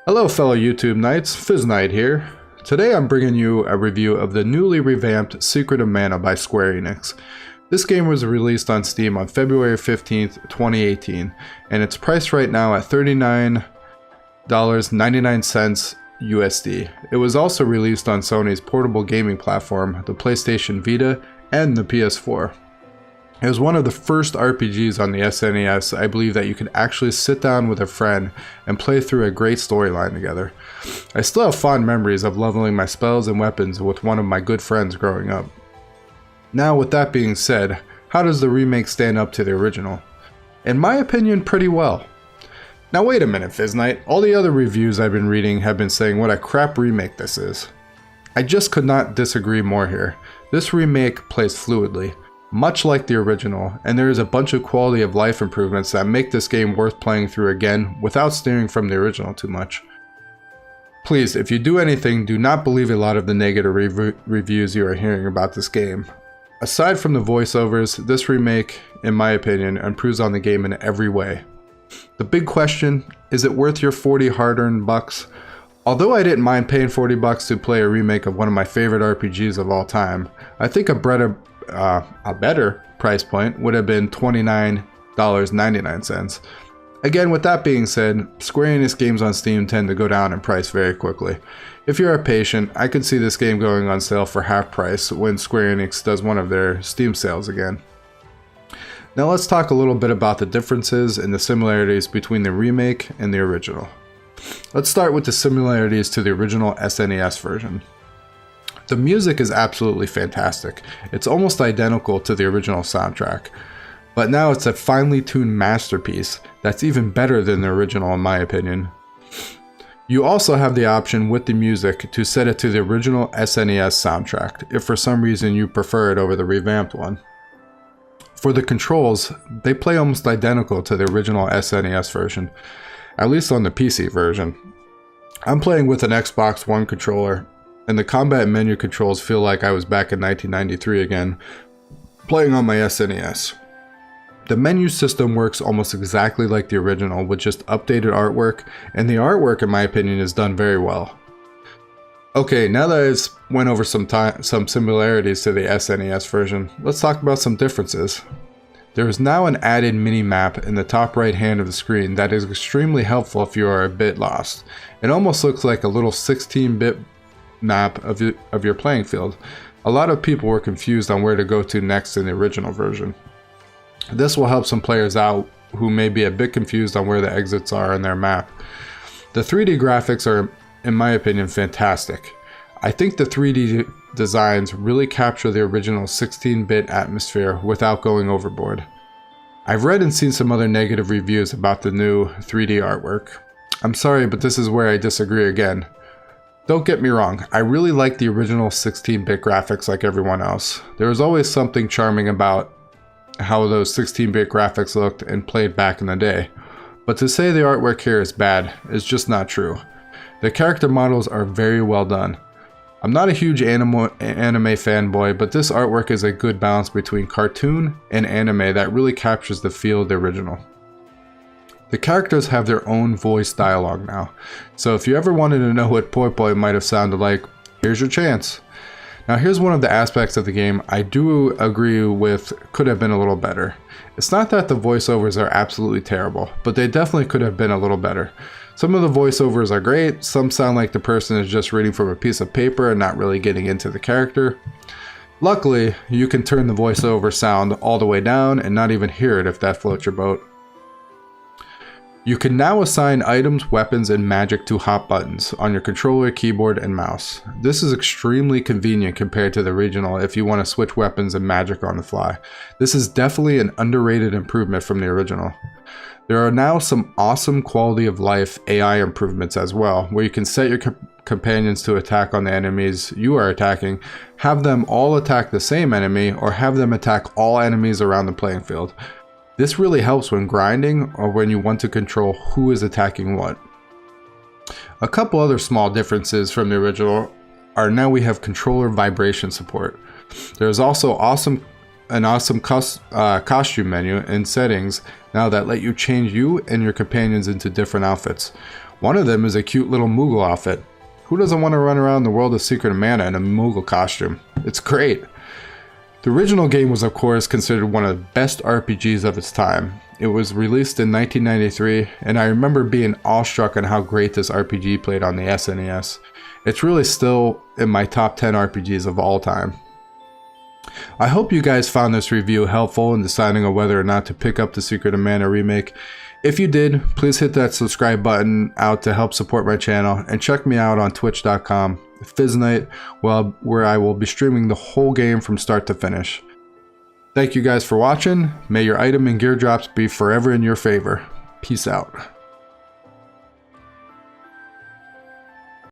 Hello fellow YouTube Knights, Fizz Knight here. Today I'm bringing you a review of the newly revamped Secret of Mana by Square Enix. This game was released on Steam on February 15th, 2018, and it's priced right now at $39.99 USD. It was also released on Sony's portable gaming platform, the PlayStation Vita, and the PS4. It was one of the first RPGs on the SNES, I believe, that you could actually sit down with a friend and play through a great storyline together. I still have fond memories of leveling my spells and weapons with one of my good friends growing up. Now, with that being said, how does the remake stand up to the original? In my opinion, pretty well. Now wait a minute, Fizz Knight. All the other reviews I've been reading have been saying what a crap remake this is. I just could not disagree more here. This remake plays fluidly, much like the original, and there is a bunch of quality of life improvements that make this game worth playing through again without steering from the original too much. Please, if you do anything, do not believe a lot of the negative reviews you are hearing about this game. Aside from the voiceovers, this remake, in my opinion, improves on the game in every way. The big question, is it worth your 40 hard-earned bucks? Although I didn't mind paying 40 bucks to play a remake of one of my favorite RPGs of all time, I think a better price point would have been $29.99. Again, with that being said, Square Enix games on Steam tend to go down in price very quickly. If you are patient, I could see this game going on sale for half price when Square Enix does one of their Steam sales again. Now let's talk a little bit about the differences and the similarities between the remake and the original. Let's start with the similarities to the original SNES version. The music is absolutely fantastic. It's almost identical to the original soundtrack, but now it's a finely tuned masterpiece that's even better than the original in my opinion. You also have the option with the music to set it to the original SNES soundtrack if for some reason you prefer it over the revamped one. For the controls, they play almost identical to the original SNES version, at least on the PC version. I'm playing with an Xbox One controller, and the combat menu controls feel like I was back in 1993 again, playing on my SNES. The menu system works almost exactly like the original with just updated artwork, and the artwork in my opinion is done very well. Okay, now that I've went over some similarities to the SNES version, let's talk about some differences. There is now an added mini-map in the top right hand of the screen that is extremely helpful if you are a bit lost. It almost looks like a little 16-bit map of your playing field. A lot of people were confused on where to go to next in the original version. This will help some players out who may be a bit confused on where the exits are in their map. The 3D graphics are, in my opinion, fantastic. I think the 3D designs really capture the original 16-bit atmosphere without going overboard. I've read and seen some other negative reviews about the new 3D artwork. I'm sorry, but this is where I disagree again. Don't get me wrong, I really like the original 16-bit graphics like everyone else. There was always something charming about how those 16-bit graphics looked and played back in the day. But to say the artwork here is bad is just not true. The character models are very well done. I'm not a huge anime fanboy, but this artwork is a good balance between cartoon and anime that really captures the feel of the original. The characters have their own voice dialogue now, so if you ever wanted to know what Poi Poi might have sounded like, here's your chance. Now here's one of the aspects of the game I do agree with could have been a little better. It's not that the voiceovers are absolutely terrible, but they definitely could have been a little better. Some of the voiceovers are great, some sound like the person is just reading from a piece of paper and not really getting into the character. Luckily, you can turn the voiceover sound all the way down and not even hear it if that floats your boat. You can now assign items, weapons, and magic to hot buttons on your controller, keyboard, and mouse. This is extremely convenient compared to the original if you want to switch weapons and magic on the fly. This is definitely an underrated improvement from the original. There are now some awesome quality of life AI improvements as well, where you can set your companions to attack on the enemies you are attacking, have them all attack the same enemy, or have them attack all enemies around the playing field. This really helps when grinding or when you want to control who is attacking what. A couple other small differences from the original are now we have controller vibration support. There is also awesome an awesome costume menu and settings now that let you change you and your companions into different outfits. One of them is a cute little Moogle outfit. Who doesn't want to run around the world of Secret of Mana in a Moogle costume? It's great. The original game was, of course, considered one of the best RPGs of its time. It was released in 1993, and I remember being awestruck on how great this RPG played on the SNES. It's really still in my top 10 RPGs of all time. I hope you guys found this review helpful in deciding on whether or not to pick up the Secret of Mana remake. If you did, please hit that subscribe button out to help support my channel, and check me out on twitch.com, Fizz Night, where I will be streaming the whole game from start to finish. Thank you guys for watching. May your item and gear drops be forever in your favor. Peace out.